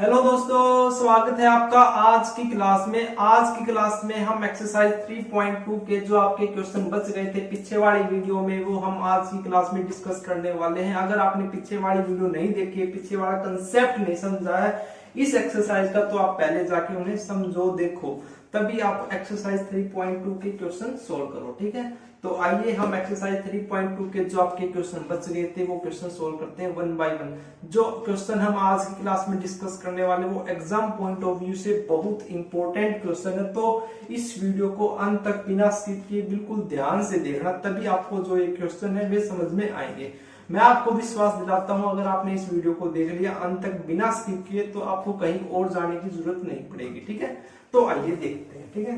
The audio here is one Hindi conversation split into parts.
हेलो दोस्तों, स्वागत है आपका आज की क्लास में। आज की क्लास में हम एक्सरसाइज 3.2 के जो आपके क्वेश्चन बच गए थे पिछले वाली वीडियो में, वो हम आज की क्लास में डिस्कस करने वाले हैं। अगर आपने पीछे वाली वीडियो नहीं देखी है, पीछे वाला कंसेप्ट नहीं समझा है इस एक्सरसाइज का, तो आप पहले जाके उन्हें समझो, देखो, तभी आप एक्सरसाइज 3.2 के क्वेश्चन सोल्व करो। ठीक है, तो आइए हम एक्सरसाइज 3.2 के जो आपके क्वेश्चन बच गए थे वो क्वेश्चन सोल्व करते हैं वन बाय वन। जो क्वेश्चन हम आज की क्लास में डिस्कस करने वाले वो एग्जाम पॉइंट ऑफ व्यू से बहुत इंपॉर्टेंट क्वेश्चन है, तो इस वीडियो को अंत तक बिना स्किप किए बिल्कुल ध्यान से देखना, तभी आपको जो ये क्वेश्चन है वे समझ में आएंगे। मैं आपको विश्वास दिलाता हूं, अगर आपने इस वीडियो को देख लिया अंत तक बिना स्किप किए तो आपको कहीं और जाने की जरूरत नहीं पड़ेगी। ठीक है, तो आइए देखते हैं। ठीक है,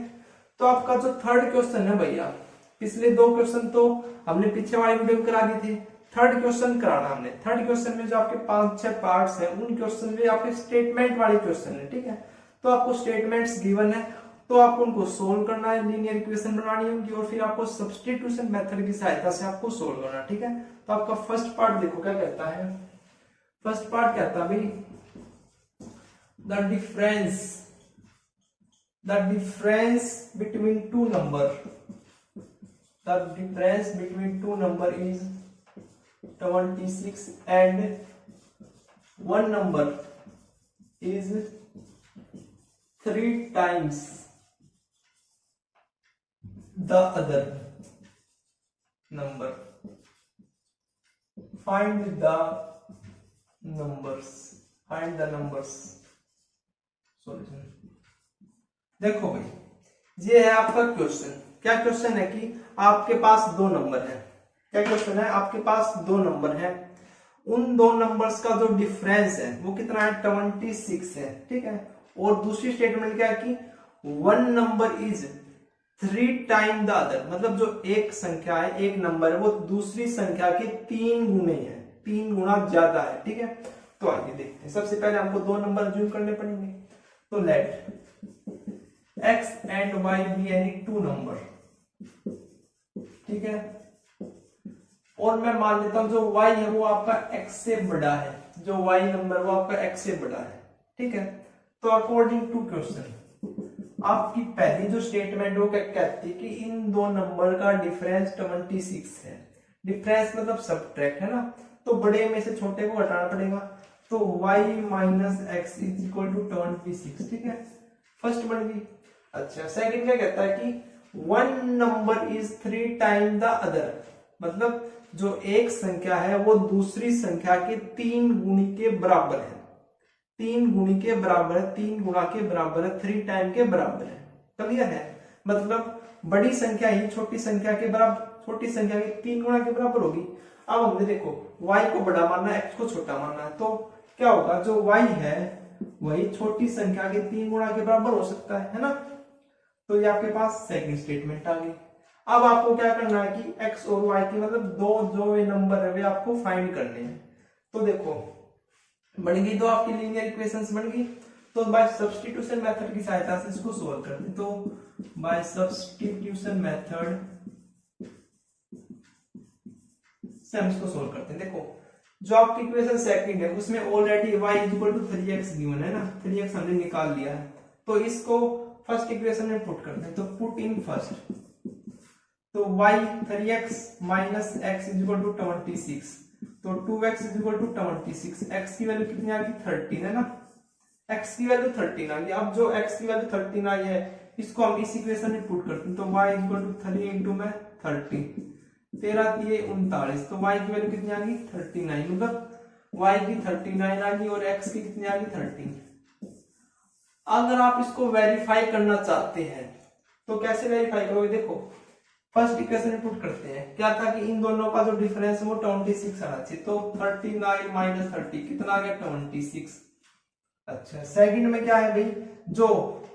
तो आपका जो थर्ड क्वेश्चन है भैया, पिछले दो क्वेश्चन तो हमने पीछे वाली वीडियो में करा दी थी, थर्ड क्वेश्चन कराना हमने। थर्ड क्वेश्चन में जो आपके 5-6 पार्ट्स हैं, उन क्वेश्चन में आपके स्टेटमेंट वाले क्वेश्चन है। ठीक है, तो आपको स्टेटमेंट्स गिवन है, तो आपको उनको सोल्व करना है, लीनियर इक्वेशन बनानी होगी और फिर आपको सब्स्टिट्यूशन मेथड की सहायता से आपको सोल्व करना। ठीक है, तो आपका फर्स्ट पार्ट देखो क्या कहता है। फर्स्ट पार्ट कहता है भाई the difference between two number is 26 and one number is 3 times the other number. Find the numbers. Solution. देखो भाई, ये है आपका क्वेश्चन। क्या क्वेश्चन है कि आपके पास दो नंबर है। क्या क्वेश्चन है, आपके पास दो नंबर है, उन दो नंबर्स का जो डिफरेंस है वो कितना है, 26 है। ठीक है, और दूसरी स्टेटमेंट क्या है कि one number is 3 time the other, मतलब जो एक संख्या है, एक नंबर है, वो दूसरी संख्या के 3 गुने है, 3 गुना ज्यादा है। ठीक है, तो आइए देखते हैं। सबसे पहले हमको दो नंबर ज्यूम करने पड़ेंगे, तो late x and y be any two number। ठीक है, और मैं मान लेता हूं जो y है वो आपका x से बड़ा है, जो y नंबर वो आपका x से बड़ा है। ठीक है, तो अकॉर्डिंग टू क्वेश्चन आपकी पहली जो स्टेटमेंट वो क्या कहती है कि इन दो नंबर का डिफरेंस 26 है। डिफरेंस मतलब सब्ट्रैक्ट है ना, तो बड़े में से छोटे को हटाना पड़ेगा, तो y minus x is equal to 26। ठीक है, फर्स्ट बन गई। अच्छा, सेकंड क्या कहता है कि one number is 3 time the other, मतलब जो एक संख्या है वो दूसरी संख्या के 3 गुणी के बराबर है। 3 गुणी के बराबर है, 3 गुणा के बराबर है, 3 टाइम के बराबर है। क्लियर है, मतलब बड़ी संख्या ही छोटी संख्या के बराबर, छोटी संख्या के 3 गुणा के बराबर होगी। अब हमने देखो y को बड़ा मानना है, x को छोटा मानना है, तो क्या होगा, जो y है वही छोटी संख्या के 3 गुणा के बराबर हो सकता है ना। तो ये आपके पास सेकंड स्टेटमेंट आ गई। अब आपको क्या करना है कि x और y की, मतलब दो जो ये नंबर है वे आपको फाइंड करने हैं। तो देखो बन गई दो आपकी लीनियर इक्वेशंस बन गई, तो बाय सब्स्टिट्यूशन मेथड की सहायता से इसको सोल्व करते हैं। तो बाय सब्स्टिट्यूशन मेथड से हम इसको सोल्व करते हैं। देखो जो आपकी इक्वेशन सेकंड है उसमें already y equal to 3x given है ना, 3x हमने निकाल लिया है, तो इसको फर्स्ट इक्वेशन में पुट करते हैं। तो पुट इन फर्स्ट, तो y 3x minus x is equal to 26, तो 2x is equal to 26। x की वैल्यू कितनी आ गई, 13 है ना, x की वैल्यू 13 आ गई। अब जो x की वैल्यू 13 आई है इसको हम इस इक्वेशन में पुट करते हैं, तो y is equal to 3 into में 30, 13 दिए 39, तो y की वैल्यू कितनी आ गई, 39, मतलब y की 39 आ गई और x की कितनी आ गई, 13। अगर आप इसको वेरीफाई करना चाहते हैं तो कैसे वेरीफाई करोगे, देखो फर्स्ट इक्वेशन में पुट करते हैं। क्या था कि इन दोनों का जो डिफरेंस है वो 26 आना चाहिए, तो 39 माइनस 30 कितना आ गया, 26। अच्छा, सेकंड में क्या है भाई, जो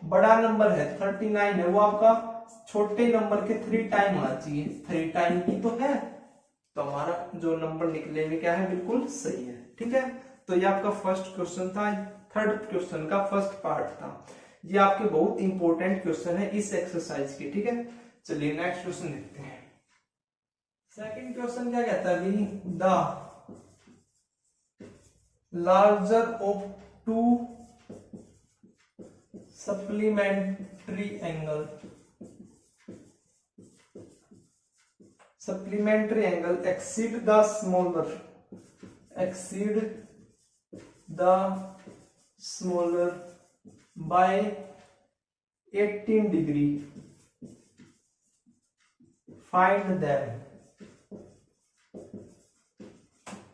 बड़ा नंबर है 39 है वो आपका छोटे नंबर के 3 टाइम आना चाहिए, 3 टाइम की तो है, तो हमारा जो नंबर निकलेंगे क्या है, बिल्कुल सही है। ठीक है, तो ये आपका फर्स्ट क्वेश्चन था, थर्ड क्वेश्चन का फर्स्ट पार्ट था। ये आपके बहुत इंपॉर्टेंट क्वेश्चन है इस एक्सरसाइज के। ठीक है, चलिए नेक्स्ट क्वेश्चन देखते हैं। सेकंड क्वेश्चन क्या कहता है, the larger of two supplementary angle, supplementary angle exceed the smaller, exceed the smaller by 18 degree, find them.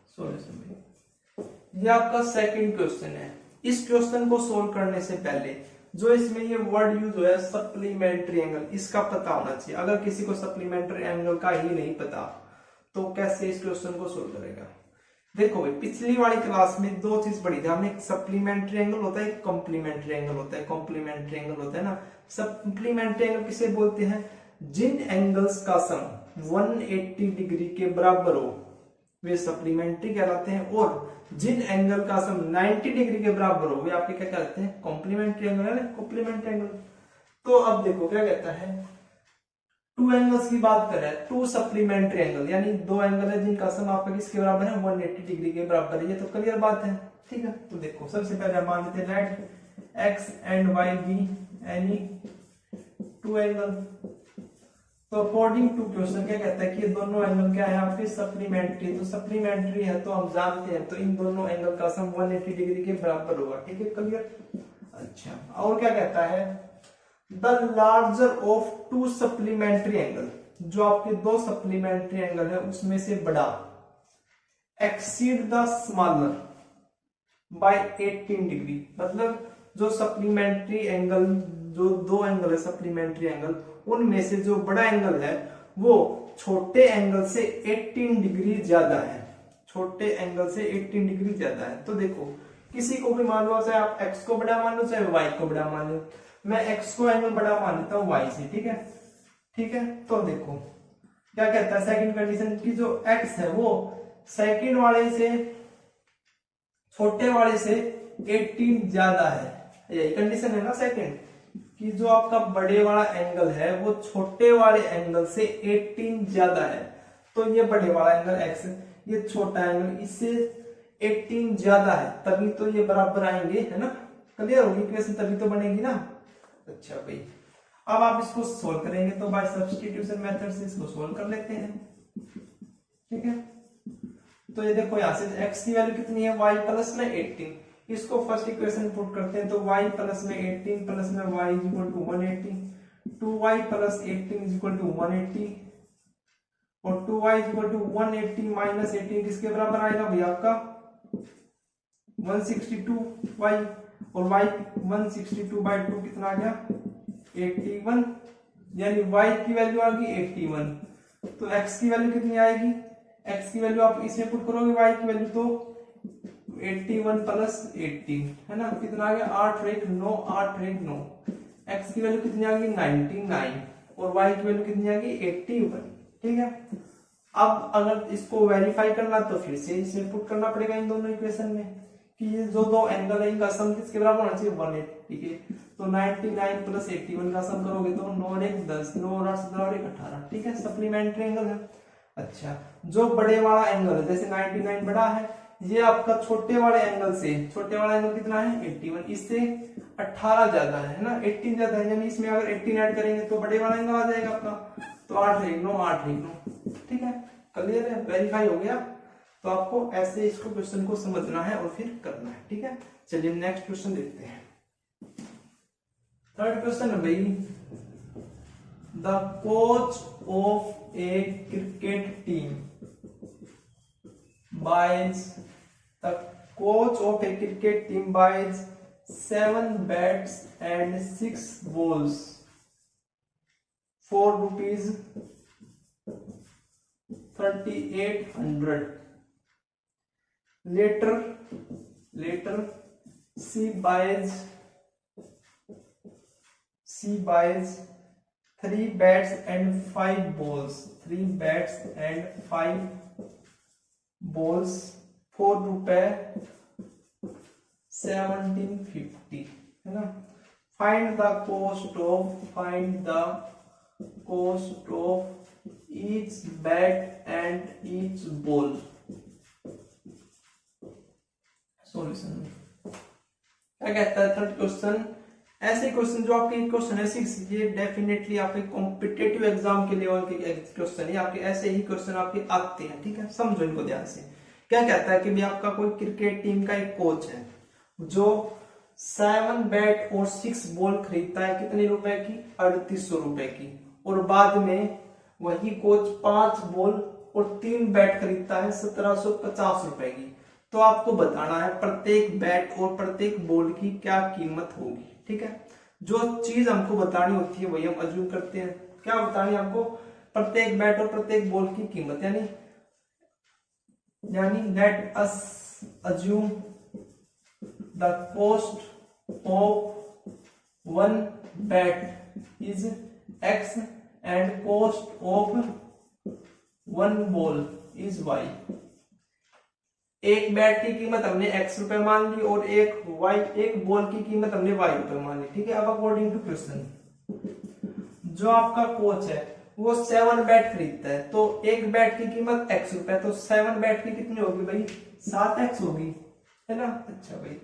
Solution ये आपका सेकंड क्वेश्चन है। इस क्वेश्चन को सोल्व करने से पहले जो इसमें ये वर्ड यूज हुआ है सप्लीमेंट्री एंगल, इसका पता होना चाहिए। अगर किसी को सप्लीमेंट्री एंगल का ही नहीं पता तो कैसे इस क्वेश्चन को सोल्व करेगा। देखो भाई, पिछली वाली क्लास में दो चीज पढ़ी थी हमने, एक सप्लीमेंट्री एंगल होता है, एक कॉम्प्लीमेंट्री एंगल होता है। कॉम्प्लीमेंट्री एंगल होता है ना, सप्लीमेंट्री एंगल किसे बोलते हैं, जिन एंगल्स का सम 180 डिग्री के बराबर हो वे सप्लीमेंट्री कहलाते हैं, और जिन एंगल का सम 90 डिग्री के बराबर हो वे आपके क्या कहते हैं, कॉम्प्लीमेंट्री एंगल है, कॉम्प्लीमेंट्री एंगल। तो अब देखो क्या कहता है, टू एंगल्स की बात करें, टू सप्लीमेंट्री एंगल यानी दो एंगल है जिनका सम आपका किसके बराबर है, 180 डिग्री के बराबर है। ये तो क्लियर बात है, ठीक है। तो देखो सबसे पहले मान लेते हैं let x and y be any two angle. तो अकॉर्डिंग टू क्वेश्चन क्या कहता है कि ये दोनों एंगल क्या है आपके सप्लीमेंट्री, तो सप्लीमेंट्री है तो हम जानते हैं तो इन दोनों एंगल का सम 180 डिग्री के बराबर होगा, ठीक है, क्लियर। अच्छा, और क्या कहता है, the larger of to supplementary angle, जो आपके दो सप्लीमेंट्री एंगल है उसमें से बड़ा, exceed the smaller by 18 degree, मतलब जो सप्लीमेंट्री एंगल, जो दो एंगल है सप्लीमेंट्री एंगल, उनमें से जो बड़ा एंगल है वो छोटे एंगल से 18 डिग्री ज्यादा है, छोटे एंगल से 18 डिग्री ज्यादा है। तो देखो किसी को भी मान लो, चाहे आप x को बड़ा मान लो चाहे y को बड़ा मान लो, मैं x को एंगल बड़ा मान लेता हूँ y से, ठीक है, ठीक है। तो देखो क्या कहता है सेकंड कंडीशन की, जो x है वो सेकंड वाले से, छोटे वाले से 18 ज्यादा है, यही कंडीशन है ना सेकंड, कि जो आपका बड़े वाला एंगल है वो छोटे वाले एंगल से 18 ज्यादा है। तो ये बड़े वाला एंगल x, ये छोटा एंगल इससे 18 ज्यादा है, तभी तो ये बराबर आएंगे, है ना, क्लियर होगी इक्वेशन, तभी तो बनेगी ना। अच्छा भाई, अब आप इसको सोल्व करेंगे तो बाय सब्स्टिट्यूशन मेथड से इसको सोल्व कर लेते हैं, ठीक है। तो ये देखो यहाँ से x की वैल्यू कितनी है, y प्लस में 18, इसको फर्स्ट इक्वेशन पुट करते हैं तो y प्लस में 18 प्लस में y is equal to 180, 2y plus 18 is equal to 180, और 2y is equal to 180 minus 18 किसके बराबर आएगा भैया आपका 162y, और y 162 बाई 2 कितना आ गया 81, यानी y की वैल्यू आ गई 81। तो x की वैल्यू कितनी आएगी, x की वैल्यू आप इसमें पुट करोगे y की वैल्यू तो 81 प्लस 18 है ना, कितना आ गया 8 रेख 9, 8 रेख 9। x की वैल्यू कितनी आ गई 99, और y की वैल्यू कितनी आ गई 81, ठीक है। अब अगर इसको वेरीफाई करना तो फिर से इसे पुट करना पड़ेगा इन दोनों इक्वेशन में, कि ये जो दो एंगल है इनका सम किसके बराबर होना चाहिए 180, ठीक है। तो 99 प्लस 81 का सम करोगे तो 9 और 1 10, 9 और 8 17 और 1 18, ठीक है, सप्लीमेंट्री एंगल है। अच्छा, जो बड़े वाला एंगल है, जैसे 99 बड़ा है, ये आपका छोटे वाले एंगल से, छोटे वाला एंगल कितना है 81, इससे 18 ज्यादा है ना, 18 ज्यादा है, यानी इसमें अगर 18 ऐड करेंगे तो बड़े वाला एंगल आ जाएगा आपका, तो 8 रेख 9, 8 रेख 9, ठीक है, क्लियर है, वेरीफाई हो गया। तो आपको ऐसे इसको क्वेश्चन को समझना है और फिर करना है, ठीक है। चलिए नेक्स्ट क्वेश्चन देखते हैं। थर्ड क्वेश्चन है भाई, the coach of A cricket team buys, the coach of a cricket team buys 7 bats and 6 balls for rupees 3800. Later she buys 3 bats and 5 balls, 3 bats and 5 balls for रुपए 1750, है ना। Find the cost of each bat and each ball. Solution क्या कहता है थर्ड क्वेश्चन, ऐसे क्वेश्चन जो आपके क्वेश्चन है 6, ये डेफिनेटली आपके कॉम्पिटेटिव एग्जाम के लेवल के क्वेश्चन है, आपके ऐसे ही क्वेश्चन आपके आते हैं, ठीक है। समझो इनको ध्यान से। क्या कहता है कि भी आपका कोई क्रिकेट टीम का एक कोच है जो 7 बैट और 6 बॉल खरीदता है, कितने रुपए की, 3800 रुपए की, और बाद में वही कोच 5 बॉल और 3 बैट खरीदता है 1750 रुपए की। तो आपको बताना है प्रत्येक बैट और प्रत्येक बॉल की क्या कीमत होगी, ठीक है। जो चीज हमको बतानी होती है वही हम अज्यूम करते हैं। क्या बतानी है हमको, प्रत्येक बैट और प्रत्येक बॉल की कीमत, यानी let us assume the cost of 1 bat is x and cost of 1 ball is y। एक बैट की कीमत हमने x रुपए मान ली और एक बॉल की कीमत हमने y रुपए मान ली, ठीक है। अब अकॉर्डिंग टू क्वेश्चन, जो आपका कोच है वो 7 बैट खरीदता है, तो एक बैट की कीमत x रुपए, तो 7 बैट की कितनी होगी भाई, 7x होगी, है ना। अच्छा भाई,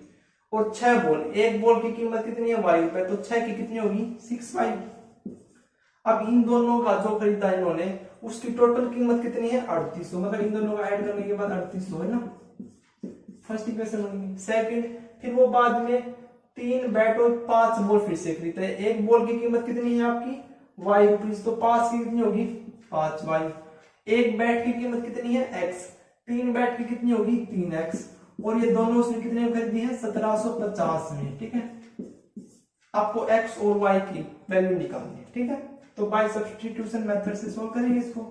और 6 बॉल, एक बॉल की कीमत कितनी है, y रुपए, तो 6 की कितनी होगी, 6y। अब इन दोनों का जो खरीदा इन्होंने उसकी टोटल कीमत कितनी है, 3800, मतलब इन दोनों का ऐड करने के बाद 3800 है ना। फर्स्ट इक्वेशन बनेगी। सेकंड, फिर वो बाद में 3 बैट और 5 बॉल फिर से खरीदता है, एक बॉल की कीमत कितनी है आपकी, y रुपीज, तो 5 की कितनी होगी, 5y। एक बैट की कीमत कितनी है, x, 3 बैट की कितनी होगी, 3x, और ये दोनों उसने कितने में खरीदी है, 1750 में, ठीक है। आपको x और y की वैल्यू निकालनी है, ठीक है। तो बाय सब्स्टिट्यूशन मेथड से सोल्व करेंगे इसको।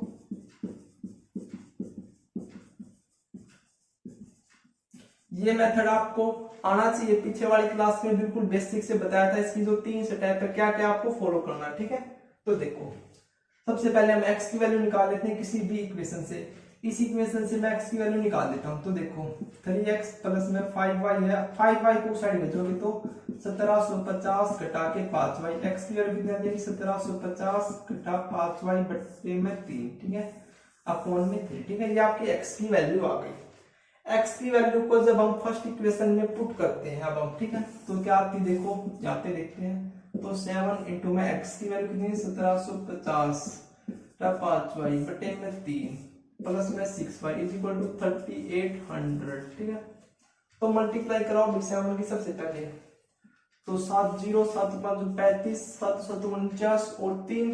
ये मेथड आपको आना चाहिए, पीछे वाली क्लास में बिल्कुल बेसिक से बताया था। इसकी जो 3 स्टेप है क्या क्या आपको फॉलो करना है, ठीक है। तो देखो, सबसे पहले हम x की वैल्यू निकाल लेते हैं किसी भी इक्वेशन से। इस इक्वेशन से मैं x की वैल्यू निकाल देता हूं। तो देखो 3x प्लस में 5y है, 5y को साइड में भेजोगे तो 1750 घटा के 5y, x की वैल्यू कितनी आ जाएगी, 1750 घटा 5y बटे में 3, ठीक है, अपॉन में 3, ठीक है। ये आपकी x की वैल्यू आ गई। x की वैल्यू को जब हम फर्स्ट इक्वेशन में पुट करते हैं अब हम, ठीक है, तो क्या आती, देखो यहाँ पे देखते हैं, तो 7 इंटू में x की वैल्यू कितनी है, 1750 5y बटे में 3 प्लस में 6y इज इक्वल टू 3800, ठीक है। तो मल्टीप्लाई कराओ 7 की सबसे पहले, तो 7 0 7 5 35 7 7 49 और 3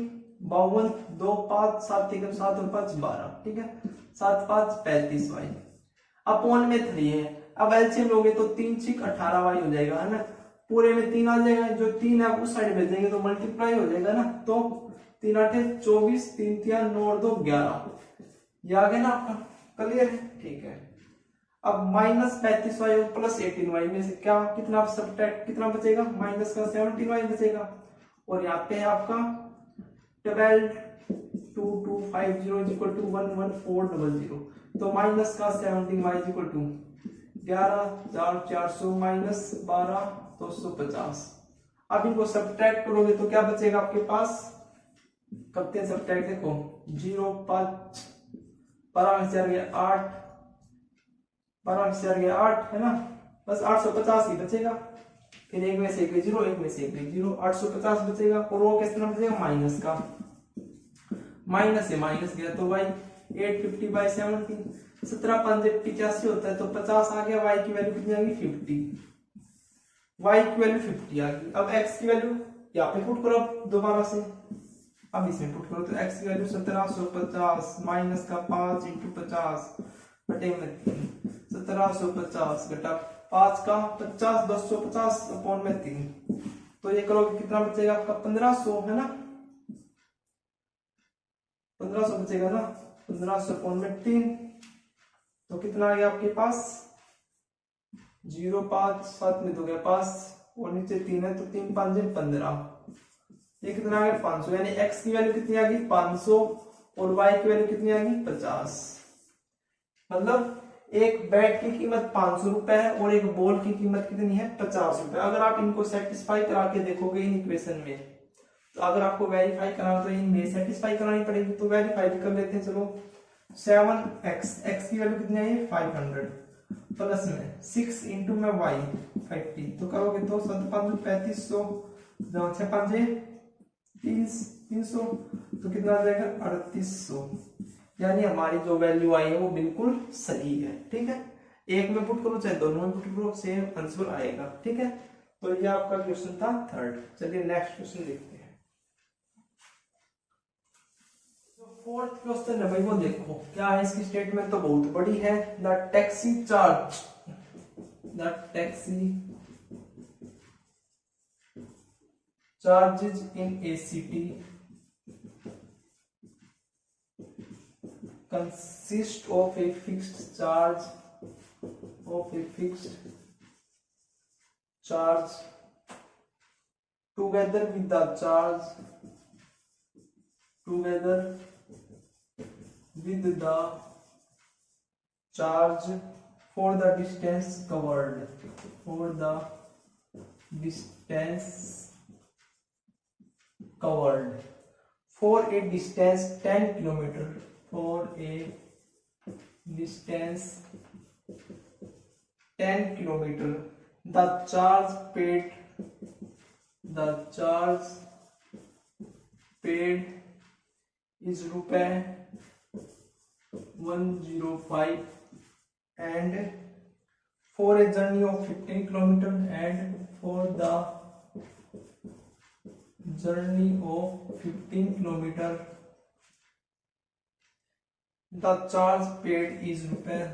52 2 5 7 3 7 और 5 12, ठीक है, 7 5 35y अपॉन में 3 है। अब एलसीएम लोगे तो 3 6 18y हो जाएगा, है ना। पूरे में 3 आ जाएगा, जो 3 है उस साइड भेजेंगे तो मल्टीप्लाई हो जाएगा ना। तो 3 8 24 3 3 9 और 2 11, ये आ गया ना आपका, क्लियर है, ठीक है। अब माइनस 35y और प्लस 18y में से क्या कितना सब्ट्रैक्ट कितना बचेगा, माइनस का 17y बचेगा, और यहाँ पे है आपका 12 2 2 5 0 इज इक्वल टू 1 1 4 0 0, तो माइनस का 17y is equal to 11 4 400 minus 12 250। अब इनको सब्ट्रैक्ट करोगे तो क्या बचेगा आपके पास, करते हैं सब्ट्रैक्ट, देखो 0 5 8 8 है ना, बस 850 ही बचेगा। फिर एक में से एक 0, एक में से एक 0, 850 बचेगा, और वो किस तरह बचेगा, माइनस का, माइनस से माइनस गया तो भाई 850 बाई 70, 17 5 85 होता है, तो 50 आ गया। y की वैल्यू कितनी आ गई, 50, y की वैल्यू 50 आ गई। अब x की वैल्यू यहाँ पे पुट करो दोबारा से, अब इसमें पुट करो तो x की वैल्यू 1750 माइनस का 5 इंटू 50 बटे में 1750 घटा 5 का 50 250 अपॉन में 3, तो ये करोगे कितना बचेगा आपका 1500, है ना, 1500 बचेगा ना, 1500 अपॉन में 3, तो कितना आ गया आपके पास 0 5 7 में 2 गया 5 और नीचे 3 है, तो 3 5 15, ये कितना आ गया 500, यानी x की वैल्यू कितनी आ गई 500 और y की वैल्यू कितनी आ गई 50। मतलब एक बैट की कीमत 500 रुपए है और एक बॉल की कीमत कितनी है 50 रुपए। अगर आप इनको सेटिस्फाई करा के देखोगे इन इक्वेशन में, तो अगर आपको वेरीफाई कराना तो इनमें सेटिस्फाई करानी पड़ेगी, तो वेरीफाई कर लेते हैं। चलो 7x की वैल्यू कितनी है 500 प्लस में 6 इंटू में y 50, तो करोगे तो 7 5 3500 जहाँ 6 5 30 300 तो कितना आ जाएगा 3800। यानी हमारी जो वैल्यू आई है वो बिल्कुल सही है। ठीक है, एक में पुट करो चाहे दोनों में पुट करो सेम आंसर आएगा। ठीक है, तो ये आपका क्वेश्चन था थर्ड। चलिए नेक्स्ट क्वेश्चन देखते हैं। जो फोर्थ क्वेश्चन है भाई वो देखो क्या है, इसकी स्टेटमेंट तो बहुत बड़ी है। The taxi charges in a city consist of a fixed charge together with the charge for the distance covered for a distance 10 kilometer the charge paid is rupees 105 and for a journey of 15 kilometer and for the journey of 15 kilometer the charge paid is rupees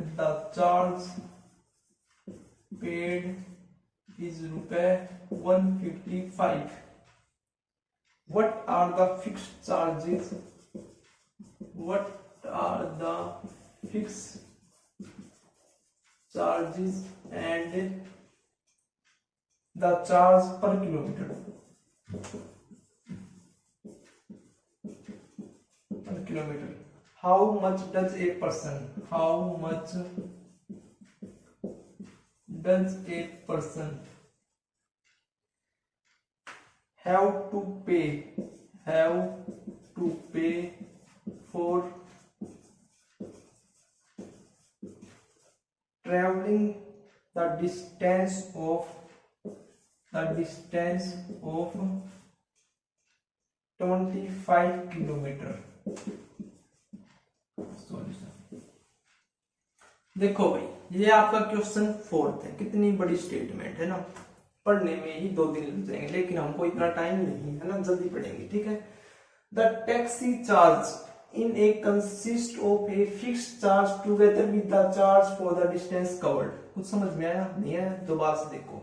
155. What are the fixed charges and the charge per kilometer? How much does a person have to pay for traveling the distance of 25 kilometre? देखो भाई ये आपका क्वेश्चन फोर्थ है। कितनी बड़ी स्टेटमेंट है ना, पढ़ने में ही 2 दिन लग जाएंगे, लेकिन हमको इतना टाइम नहीं है ना, जल्दी पढ़ेंगे। ठीक है, the taxi charge in A consist of a fixed charge together with the charge for the distance covered. कुछ समझ में आया? नहीं है? दोबारा से देखो।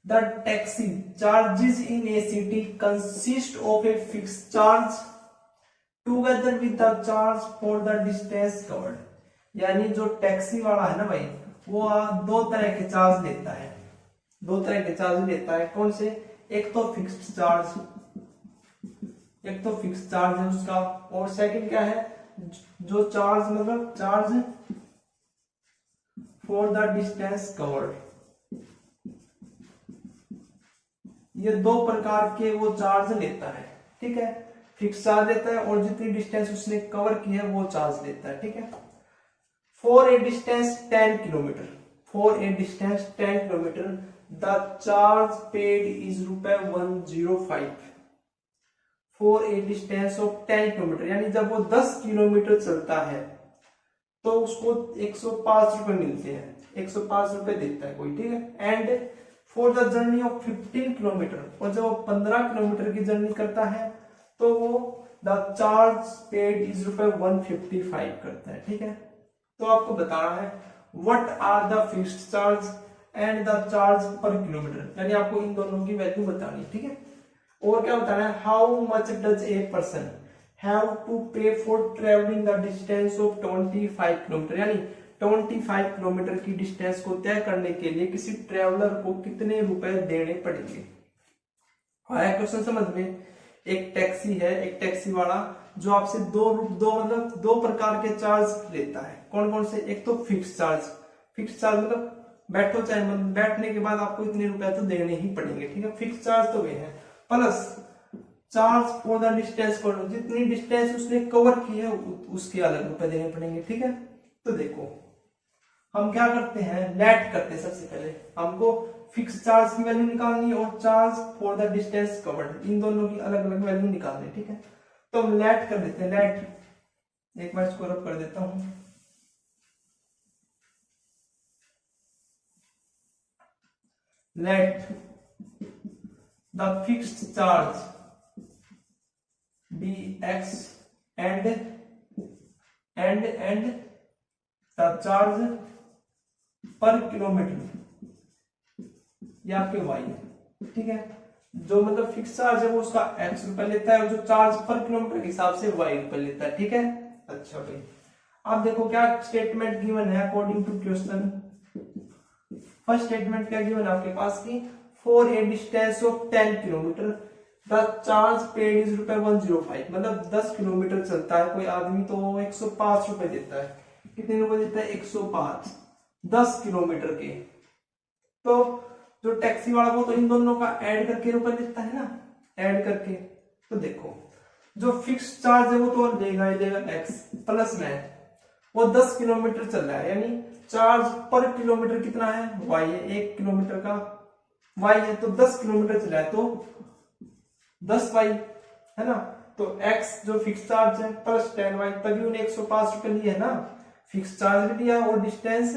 The taxi charges in A city consist of a fixed charge together with the charge for the distance covered. यानी जो टैक्सी वाला है ना भाई, वो 2 तरह के चार्ज लेता है। 2 तरह के चार्ज लेता है। कौन से? एक तो फिक्स्ड चार्ज है उसका, और सेकंड क्या है, जो चार्ज मतलब charge for the distance covered. ये 2 प्रकार के वो चार्ज लेता है। ठीक है, फिक्स चार्ज लेता है और जितनी डिस्टेंस उसने कवर की है वो चार्ज लेता है। ठीक है, for a distance 10 kilometre the charge paid is ₹105 for a distance of 10 kilometre. यानी जब वो 10 किलोमीटर चलता है तो उसको 105 रुपए मिलते हैं, 105 रुपए देता है कोई। ठीक है, and for the journey of 15 kilometre, और जब वो 15 किलोमीटर की जर्नी करता है तो वो द चार्ज पेड इज ₹155 करता है। ठीक है, तो आपको बताना है what are the fixed charge and the charge per kilometre, यानी आपको इन दोनों की वैल्यू बतानी। ठीक है, और क्या बताना है, how much does a person have to pay for travelling the distance of 25 kilometre. यानी 25 किलोमीटर की डिस्टेंस को तय करने के लिए किसी ट्रेवलर को कितने रुपए देने पड़ेंगे। आया क्वेश्चन समझ में? एक टैक्सी है, एक टैक्सी वाला जो आपसे दो प्रकार के चार्ज लेता है। कौन कौन से? एक तो फिक्स चार्ज मतलब बैठो चाहे बैठने के बाद आपको इतने रुपए तो देने ही पड़ेंगे। ठीक है, फिक्स चार्ज तो वे है, plus charge for the distance, जितनी डिस्टेंस उसने कवर की है उसके अलग रुपए देने पड़ेंगे। ठीक है, तो देखो हम क्या करते हैं, नेट करते हैं। सबसे पहले हमको फिक्स चार्ज की वैल्यू निकालनी है और charge for the distance covered, इन दोनों की अलग अलग वैल्यू निकालनी है। ठीक है, तो हम लेट कर देते हैं, लेट, एक बार इसको रब कर देता हूं, let the fixed charge be x and the charge per kilometre, ये आपके वाई है। ठीक है, जो मतलब फिक्स चार्ज है वो उसका एक्स रुपए लेता है और जो चार्ज पर किलोमीटर के हिसाब से वाई रुपए लेता है। ठीक है, अच्छा भाई आप देखो क्या स्टेटमेंट गिवन है according to question. First statement क्या गिवन है आपके पास की, for a distance of 10 kilometre the charge paid is रुपए 105, मतलब 10 किलोमीटर चलता है कोई आदमी तो 105 रुपए देता है। कितने रुपए देता है, 105, 10 किलोमीटर के। तो जो टैक्सी वाला वो तो इन दोनों का ऐड करके रुपए देता है ना, ऐड करके। तो देखो जो फिक्स चार्ज है वो तो लेगा ही लेगा एक्स, प्लस में वो 10 किलोमीटर चल रहा है, यानी चार्ज पर किलोमीटर कितना है, वाई है, 1 किलोमीटर का वाई है, तो 10 किलोमीटर चला है तो 10 वाई है ना। तो x जो फिक्स चार्ज है प्लस 10 वाई, तभी उन्हें 105 रुपए लिए है ना, फिक्स चार्ज भी लिया और डिस्टेंस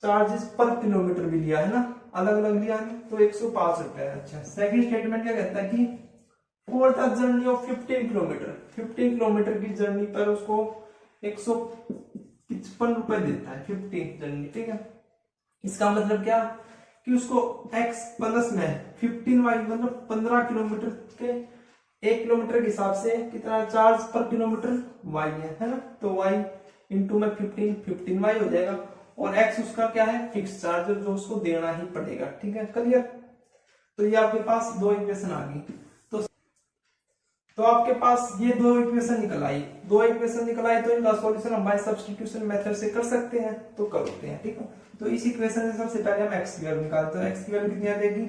चार्जेस पर किलोमीटर भी लिया है ना, अलग अलग लिया है, तो 105 रुपए। अच्छा, सेकंड स्टेटमेंट क्या कहता है कि for the journey of 15 kilometre, 15 kilometre की जर्नी पर उसको 155 रुपए देता है 15 जर्नी। ठीक है, इसका मतलब क्या कि उसको x प्लस में 15y मतलब 15 किलोमीटर के 1 किलोमीटर के हिसाब से कितना चार्ज पर किलोमीटर y है ना, तो y इंटू में 15y हो जाएगा और x उसका क्या है, फिक्स चार्ज जो उसको देना ही पड़ेगा। ठीक है, क्लियर। तो ये आपके पास दो इक्वेशन आ गई। तो आपके पास ये दो इक्वेशन निकल आई, दो इक्वेशन निकल आई, तो इनका सॉल्यूशन हम बाय सब्स्टिट्यूशन मेथड से कर सकते हैं, तो करते हैं। ठीक है, तो इस इक्वेशन से सबसे पहले हम x की वैल्यू निकालते हैं। x की वैल्यू कितनी आ जाएगी,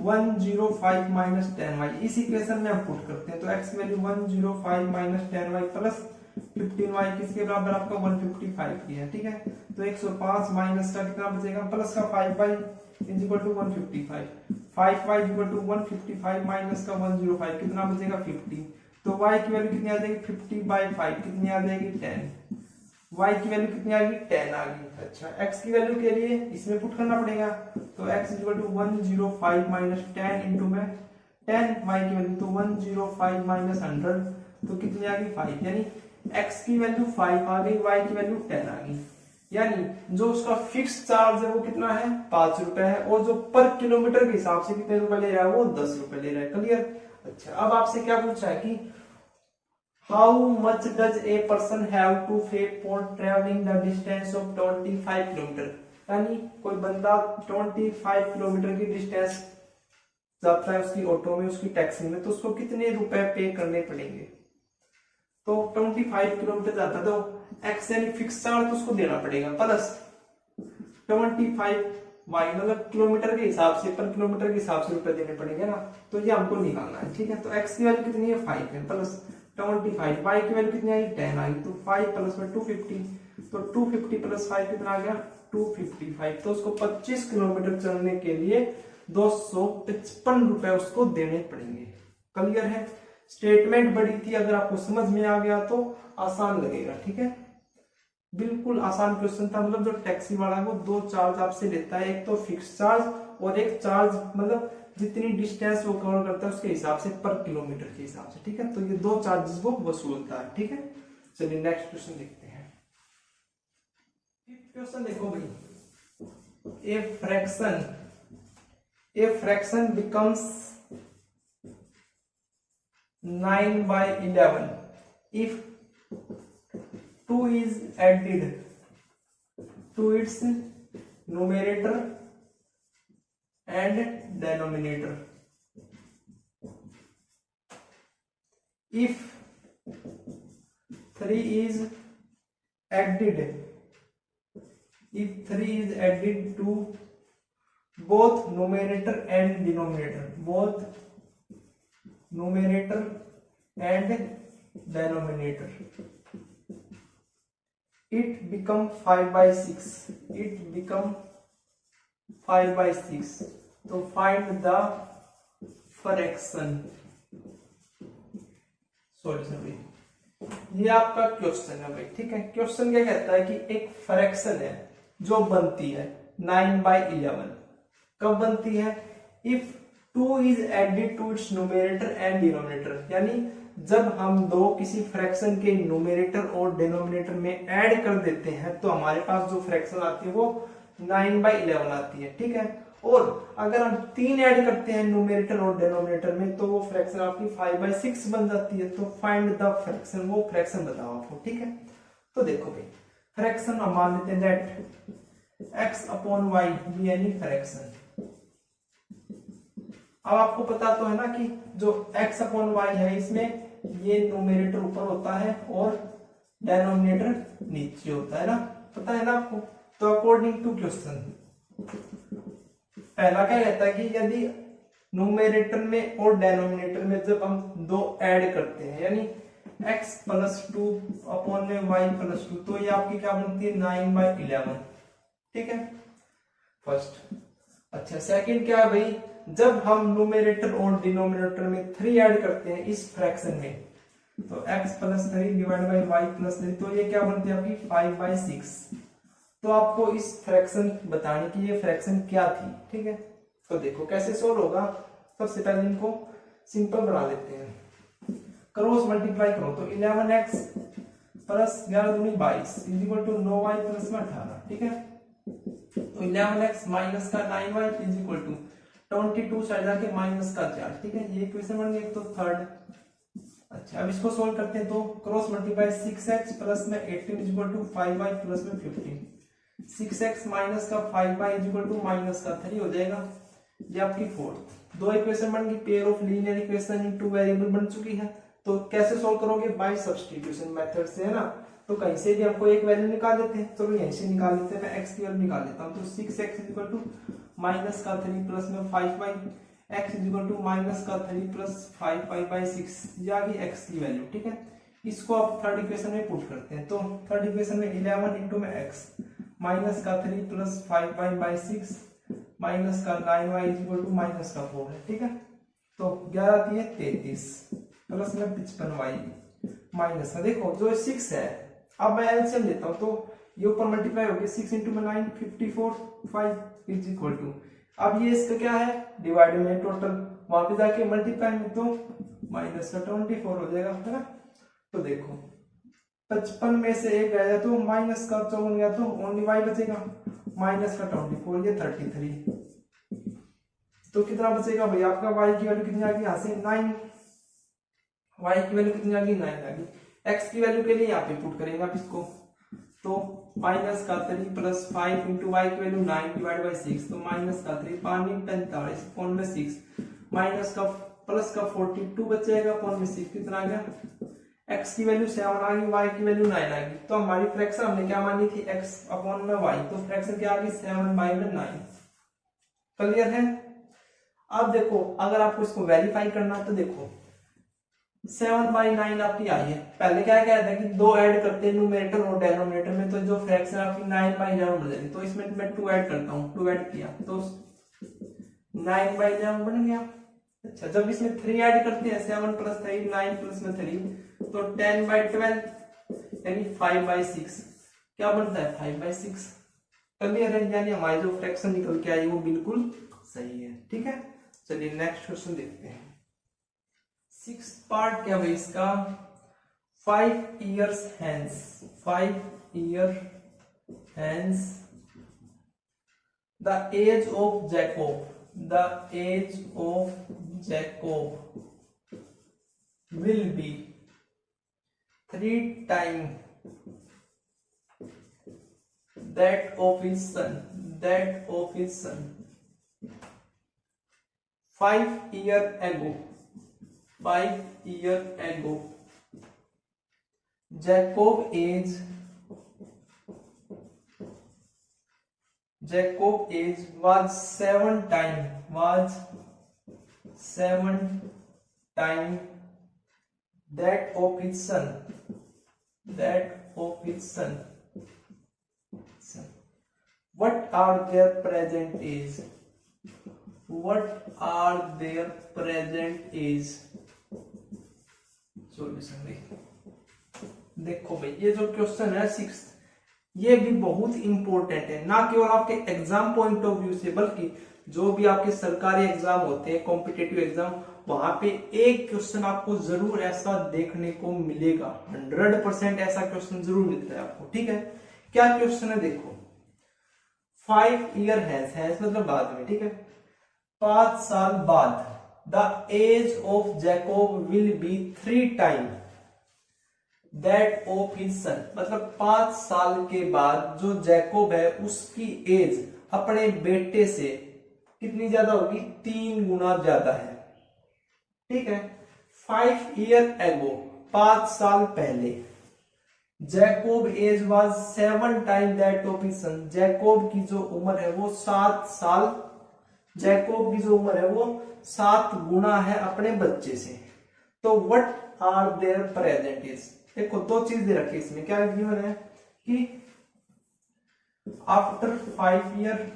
105 माइनस 10y, इस इक्वेशन में हम पुट करते हैं। तो x की value 105 minus 10y plus 15y किसके बराबर, आपका 155 की है। ठीक है, तो 105 माइनस का कितना बचेगा, प्लस का 5y is equal to 155, 5y is equal to 155 minus का 105 कितना बचेगा 50। तो y की वैल्यू कितनी आ जाएगी, 50/5 कितनी आ जाएगी 10, y की वैल्यू कितनी आ गई 10 आ गई। अच्छा, x की वैल्यू के लिए इसमें पुट करना पड़ेगा, तो x is equal to 105 minus 10 into में 10, y की वैल्यू तो 105 माइनस 100 तो कितनी आ गई 5, यानी x की वैल्यू 5 आ गई, y की वैल्यू 10 आ गई। यानी जो उसका फिक्स चार्ज है वो कितना है, 5 रुपए है, और जो पर किलोमीटर के हिसाब से कितने रुपए ले रहा है, वो 10 रुपए ले रहा है। क्लियर। अच्छा, अब आपसे क्या पूछा है कि how much does a person have to pay for travelling the distance of 25 kilometre, यानी कोई बंदा 25 किलोमीटर की डिस्टेंस जाता है उसकी ऑटो में, उसकी टैक्सी में, तो उसको कितने रुपए पे करने पड़ेंगे। तो 25 किलोमीटर जाता है तो एक्स यानी फिक्स चार्ज तो उसको देना पड़ेगा, प्लस 25 वाई मतलब किलोमीटर के हिसाब से, पर किलोमीटर के हिसाब से रुपए देने पड़ेंगे ना, तो ये हमको निकालना है। ठीक है, तो एक्स की वैल्यू कितनी है 5 है, प्लस 25, वाई की वैल्यू कितनी आई 10 आई, तो 5 प्लस में 250, तो 250 प्लस 5 कितना आ गया 255, तो उसको 25 किलोमीटर चलने के लिए 255 रुपए उसको देने पड़ेंगे। क्लियर है। स्टेटमेंट बड़ी थी, अगर आपको समझ में आ गया तो आसान लगेगा। ठीक है, बिल्कुल आसान क्वेश्चन था। मतलब जो टैक्सी वाला है वो दो चार्ज आपसे लेता है, एक तो फिक्स चार्ज और एक चार्ज मतलब जितनी डिस्टेंस वो कवर करता है उसके हिसाब से, पर किलोमीटर के हिसाब से। ठीक है, तो ये दो चार्जेस वो वसूलता है। ठीक है, चलिए नेक्स्ट क्वेश्चन देखते हैं। क्वेश्चन देखो भाई, a fraction becomes 9/11 if 2 is added to its numerator and denominator. If 3 is added, if 3 is added to both numerator and denominator, both numerator and denominator, it become 5/6, it become 5/6। तो फाइंड द फ्रैक्शन सॉल्यूशन भाई, ये आपका क्वेश्चन है भाई। ठीक है, क्वेश्चन क्या कहता है कि एक फ्रैक्शन है जो बनती है 9/11। कब बनती है? If 2 is added to its numerator and denominator, यानी जब हम दो किसी फ्रैक्शन के न्यूमरेटर और डिनोमिनेटर में ऐड कर देते हैं तो हमारे पास जो फ्रैक्शन आती है वो 9/11 आती है। ठीक है, और अगर हम 3 ऐड करते हैं न्यूमरेटर और डिनोमिनेटर में तो वो फ्रैक्शन आपकी 5/6 बन जाती है। तो फाइंड द फ्रैक्शन, वो फ्रैक्शन बताओ आपको। ठीक है, तो देखो भाई, फ्रैक्शन हम मान लेते हैं दैट x/y भी एनी फ्रैक्शन। अब आपको पता तो है ना कि जो x/y है इसमें ये न्यूमरेटर ऊपर होता है और डिनोमिनेटर नीचे होता है ना, पता है ना आपको। तो अकॉर्डिंग टू क्वेश्चन पहला क्या कहता है कि यदि न्यूमरेटर में और डिनोमिनेटर में जब हम दो ऐड करते हैं यानी x+2 अपॉन में y+2 तो ये आपकी क्या बनती है 9/11। ठीक है, फर्स्ट। अच्छा, सेकंड क्या है भाई, जब हम न्यूमरेटर और डिनोमिनेटर में 3 ऐड करते हैं इस फ्रैक्शन में तो x+3 डिवाइड बाई y+3 तो ये क्या बनती है आपकी 5/6। तो आपको इस फ्रैक्शन बताने की ये फ्रैक्शन क्या थी। ठीक है, तो देखो कैसे सोल्व होगा। सबसे पहले इनको सिंपल बना लेते हैं, क्रॉस मल्टीप्लाई करो तो 11x प्लस 11 दूनी 22 is equal to 9y plus में 18। ठीक है, तो 11x माइनस का 9y is equal to 22 side जाके माइनस का 4। ठीक है, ये इक्वेशन बन गई। तो थर्ड। अच्छा, अब इसको सोल्व करते हैं तो क्रॉस मल्टीप्लाई 6x प्लस में 18 is equal to 5y plus में 15। 6x माइनस का 5y is equal to minus का 3 हो जाएगा। ये आपकी फोर्थ। दो इक्वेशन बन गई, pair of linear equation in two variable बन चुकी है। तो कैसे सोल्व करोगे? बाय सब्स्टिट्यूशन मेथड से, है ना। तो कहीं से भी हमको एक वैल्यू निकाल देते हैं, चलो यहीं से निकाल लेते हैं। मैं x की वैल्यू निकाल लेता हूं। तो 6x is equal to minus का 3 प्लस में 5y, x is equal to minus का 3 प्लस 5y/6, ये आ गई x की वैल्यू। ठीक है, इसको आप थर्ड इक्वेशन में पुट करते हैं तो थर्ड इक्वेशन में 11 इंटू में x माइनस का 3 प्लस 5y/6 माइनस का 9y is equal to minus का 4 है। ठीक है, तो 11 थी 33 प्लस में 55y माइनस का, देखो जो 6 है। अब मैं एलसीएम लेता हूं तो ये ऊपर मल्टीप्लाई हो गया 6 इंटू में 9 54 5 इज इक्वल टू, अब ये इसका क्या है डिवाइड में टोटल, वहां पे जाके मल्टीप्लाई में तो माइनस का 24 हो जाएगा, है ना। तो देखो 55 में से एक गया तो माइनस का 54 गया तो ओनली y बचेगा, माइनस का 24 ये 33। तो कितना बचेगा भाई आपका y की वैल्यू कितनी आ गई यहाँ से 9, y की वैल्यू कितनी आ गई 9 आ गई। x की वैल्यू के लिए यहाँ पे पुट करेंगे आप इसको, तो माइनस का 3 प्लस 5 इंटू वाई की वैल्यू 9 डिवाइड बाई 6 तो माइनस का 3 5 45 पॉन में 6 माइनस का प्लस का 42 बचेगा पॉन में 6 कितना आ गया x की वैल्यू 7 आ गई y की वैल्यू 9 आ गई। तो हमारी फ्रैक्शन हमने क्या मानी थी x अपॉन में y, तो फ्रैक्शन क्या आ गई 7/9। क्लियर है। अब देखो अगर आपको इसको वेरीफाई करना है तो देखो 7/9 आपकी आई है। पहले क्या कहता है कि दो ऐड करते हैं न्यूमरेटर और डिनोमिनेटर में तो जो फ्रैक्शन आपकी 9/11 बन जाएगी। तो इसमें मैं 2 ऐड करता हूँ, 2 ऐड किया तो 9/11 बन गया। अच्छा, जब इसमें 3 ऐड करते हैं 7 प्लस 3 9 प्लस में 3 तो 10/12 यानी 5/6 क्या बनता है 5/6। क्लियर है, यानी हमारी जो फ्रैक्शन निकल के आई वो बिल्कुल सही है। ठीक है, चलिए नेक्स्ट क्वेश्चन देखते हैं। 6th पार्ट क्या भाई इसका 5 years hence 5 year hence the age of Jacob will be 3 times that of his son 5 years ago Jacob age was 7 times that of his son what are their present age, what are their present age solution भाई। देखो भाई ये जो क्वेश्चन है 6 ये भी बहुत इंपॉर्टेंट है, ना केवल आपके एग्जाम पॉइंट ऑफ व्यू से बल्कि जो भी आपके सरकारी एग्जाम होते हैं, कॉम्पिटिटिव एग्जाम, वहां पे एक क्वेश्चन आपको जरूर ऐसा देखने को मिलेगा, 100% ऐसा क्वेश्चन जरूर मिलता है आपको। ठीक है, क्या क्वेश्चन है देखो, 5 ईयर हैज मतलब बाद में, ठीक है, 5 साल बाद the age of Jacob will be 3 time that of his son, मतलब 5 साल के बाद जो जैकोब है उसकी एज अपने बेटे से कितनी ज्यादा होगी, 3 गुना ज्यादा है। ठीक है, 5 ईयर एगो 5 साल पहले Jacob age was 7 time that of his son, Jacob की जो उम्र है वो 7 साल, जैकोब की जो उम्र है वो 7 गुना है अपने बच्चे से। तो what are their present age, देखो 2 चीज दे रखी इसमें, क्या गिवन है कि आफ्टर 5 ईयर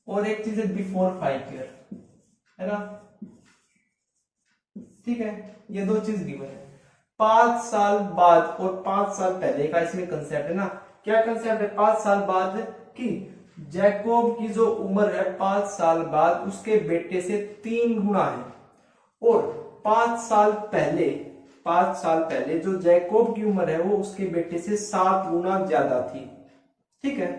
और एक चीज है बिफोर 5 ईयर, है ना। ठीक है, ये 2 चीज गिवन है, 5 साल बाद और 5 साल पहले का इसमें कंसेप्ट है ना। क्या कंसेप्ट है, 5 साल बाद की जैकोब की जो उम्र है 5 साल बाद उसके बेटे से 3 गुना है, और 5 साल पहले, 5 साल पहले जो जैकोब की उम्र है वो उसके बेटे से 7 गुना ज्यादा थी। ठीक है,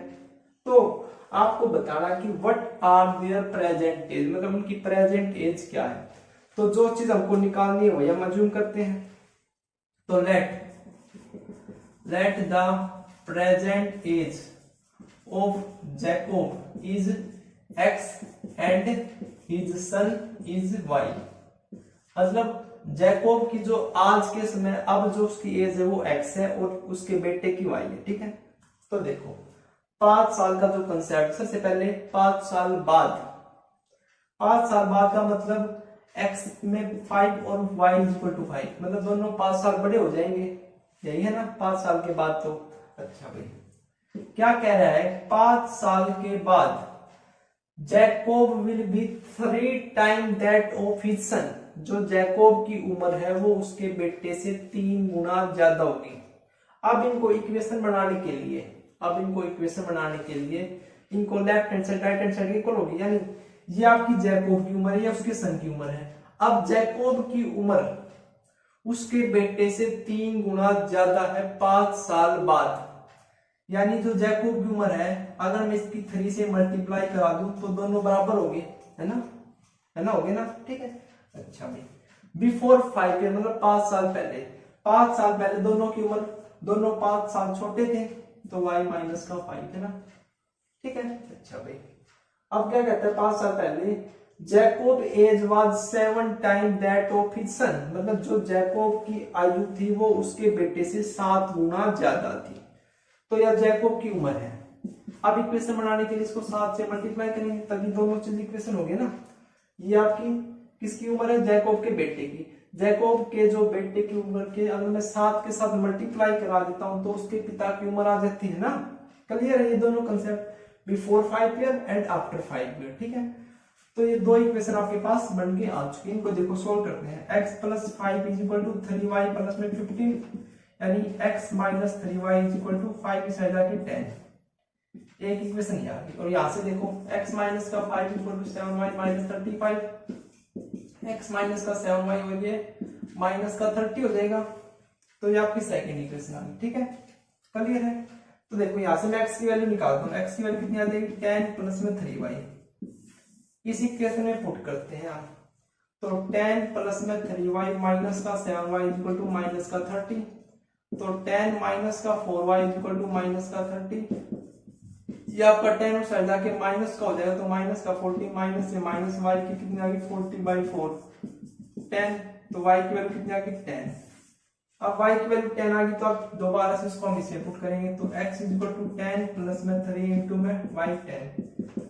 तो आपको बताना कि what are their present age, मतलब उनकी प्रेजेंट एज क्या है। तो जो चीज हमको निकालनी है वही हम अज्यूम करते हैं। तो let the present age of Jacob is x and his son is y, मतलब जैकोब की जो आज के समय अब जो उसकी एज है वो x है और उसके बेटे की y है। ठीक है, तो देखो 5 साल का जो कंसेप्ट, सबसे पहले 5 साल बाद, 5 साल बाद का मतलब x में 5 और y इज इक्वल टू 5, मतलब दोनों 5 साल बड़े हो जाएंगे, यही है ना 5 साल के बाद। तो अच्छा भाई क्या कह रहा है, 5 साल के बाद Jacob will be 3 time that of his सन, जो जैकोब की उम्र है वो उसके बेटे से 3 गुना ज्यादा होगी। अब इनको इक्वेशन बनाने के लिए, इनको left hand side right hand side equal होगी, यानी ये आपकी जैकोब की उम्र है या उसके सन की उम्र है। अब जैकोब की उम्र उसके बेटे से 3 गुना ज्यादा है 5 साल बाद, यानी जो जैकोब की उम्र है अगर मैं इसकी 3 से मल्टीप्लाई करा दूं तो दोनों बराबर होंगे, है ना, होगे ना। ठीक है, अच्छा भाई बिफोर 5 ईयर मतलब 5 साल पहले, 5 साल पहले दोनों की उम्र, दोनों 5 साल छोटे थे तो y माइनस का 5 है ना। ठीक है, अच्छा भाई अब क्या कहता है, 5 साल पहले Jacob age was 7 time that of his son, मतलब जो जैकोब की आयु थी वो उसके बेटे से 7 गुना ज्यादा थी। तो यह जैकोब की उम्र है। अब इक्वेशन बनाने के लिए इसको 7 से मल्टीप्लाई करेंगे तभी दोनों चीज इक्वेशन हो गई ना। ये आपकी किसकी उम्र है, जैकोब के बेटे की। जैकोब के जो बेटे की उम्र के अगर मैं 7 के साथ मल्टीप्लाई करा देता हूं तो उसके पिता की उम्र आ जाती है ना। क्लियर है ये दोनों concept, before 5 year and after 5 year. ठीक है, तो ये 2 इक्वेशन आपके पास बन के आ चुके हैं। इनको देखो सोल्व करते हैं। x plus 5 is equal to 3y plus में 15, यानी x minus 3y is equal to 5 की साइड आके 10। एक इक्वेशन ये आ गई। और यहां से देखो x माइनस का 5 equal to 7y minus 35, x minus का 7y हो गया माइनस का 30 हो जाएगा। तो ये आपकी सेकंड इक्वेशन आ गई। ठीक है, क्लियर है। तो देखो यहां से मैं x की वैल्यू निकालता हूं। x की वैल्यू कितनी आ जाएगी, 10 प्लस में 3y। इस इक्वेशन में पुट करते हैं आप, तो 10 प्लस में 3y माइनस का 7y इक्वल टू माइनस का 30, तो 10 माइनस का 4y इक्वल टू माइनस का 30। ये आपका 10 और साइड जाके माइनस का हो जाएगा, तो माइनस का 40 माइनस से माइनस y की कितनी आ गई 40/4 10, तो y की वैल्यू कितनी आ गई 10। अब y की वैल्यू 10 आ गई तो अब दोबारा से इसको हम इसे पुट करेंगे, तो x is equal to 10 plus में 3 इंटू में y 10,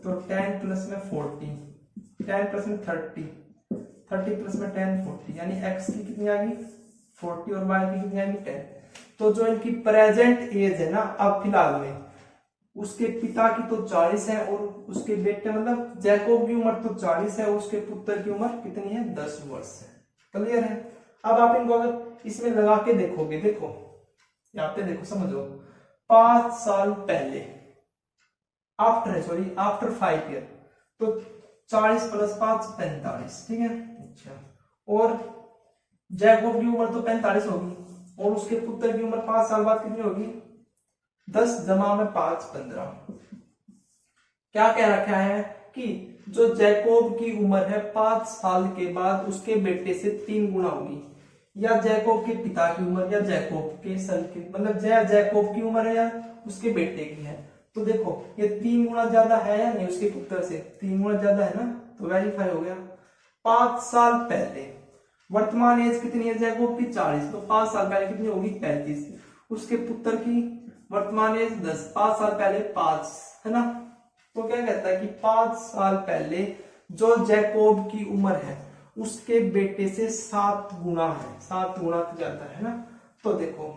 तो 10 प्लस में 40, 10 प्लस में 30, 30 प्लस में 10 40, यानी x की कितनी आ गई 40 और y की कितनी आ गई 10। तो जो इनकी प्रेजेंट एज है ना अब फिलहाल में, उसके पिता की तो 40 है और उसके बेटे मतलब जैकोब की उम्र तो 40 है और उसके पुत्र की उम्र कितनी है 10 वर्ष है। क्लियर है। अब आप इनको अगर इसमें लगा के देखोगे, देखो यहाँ पे देखो समझो, 5 साल पहले आफ्टर 5 ईयर, तो 40 प्लस 5 45, ठीक है। अच्छा, और जैकोब की उम्र तो 45 होगी और उसके पुत्र की उम्र 5 साल बाद कितनी होगी 10 जमा में 5 15। क्या कह रखा है कि जो जैकोब की उम्र है 5 साल के बाद उसके बेटे से 3 गुना होगी, या जैकोब के पिता की उम्र या जैकोब के सन की, मतलब जैकोब की उम्र है या उसके बेटे की है। तो देखो ये 3 गुना ज्यादा है या नहीं, उसके पुत्र से 3 गुना ज्यादा है ना, तो वेरीफाई हो गया। 5 साल पहले वर्तमान एज कितनी है जैकोब की 40, तो 5 साल पहले कितनी होगी 35, उसके पुत्र की वर्तमान एज 10, 5 साल पहले 5 है ना। तो क्या कहता है कि 5 साल पहले जो जैकोब की उम्र है उसके बेटे से 7 गुना है, 7 गुना ज्यादा है ना। तो देखो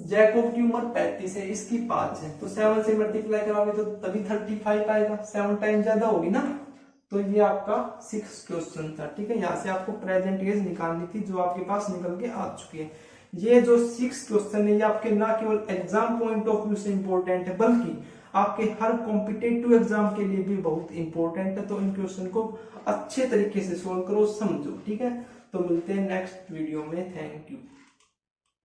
जैकोब की उम्र 35 है, इसकी 5 है, तो 7 से मल्टीप्लाई कराओगे तो तभी 35 आएगा, 7 टाइम ज्यादा होगी ना। तो ये आपका 6 क्वेश्चन था, ठीक है। यहाँ से आपको प्रेजेंट एज निकालनी थी जो आपके पास निकल के आ चुकी है। ये जो 6 क्वेश्चन है ये आपके ना केवल एग्जाम पॉइंट ऑफ व्यू से इंपॉर्टेंट है बल्कि आपके हर कॉम्पिटेटिव एग्जाम के लिए भी बहुत इंपॉर्टेंट है। तो इन क्वेश्चन को अच्छे तरीके से सोल्व करो, समझो, ठीक है। तो मिलते हैं नेक्स्ट वीडियो में, थैंक यू।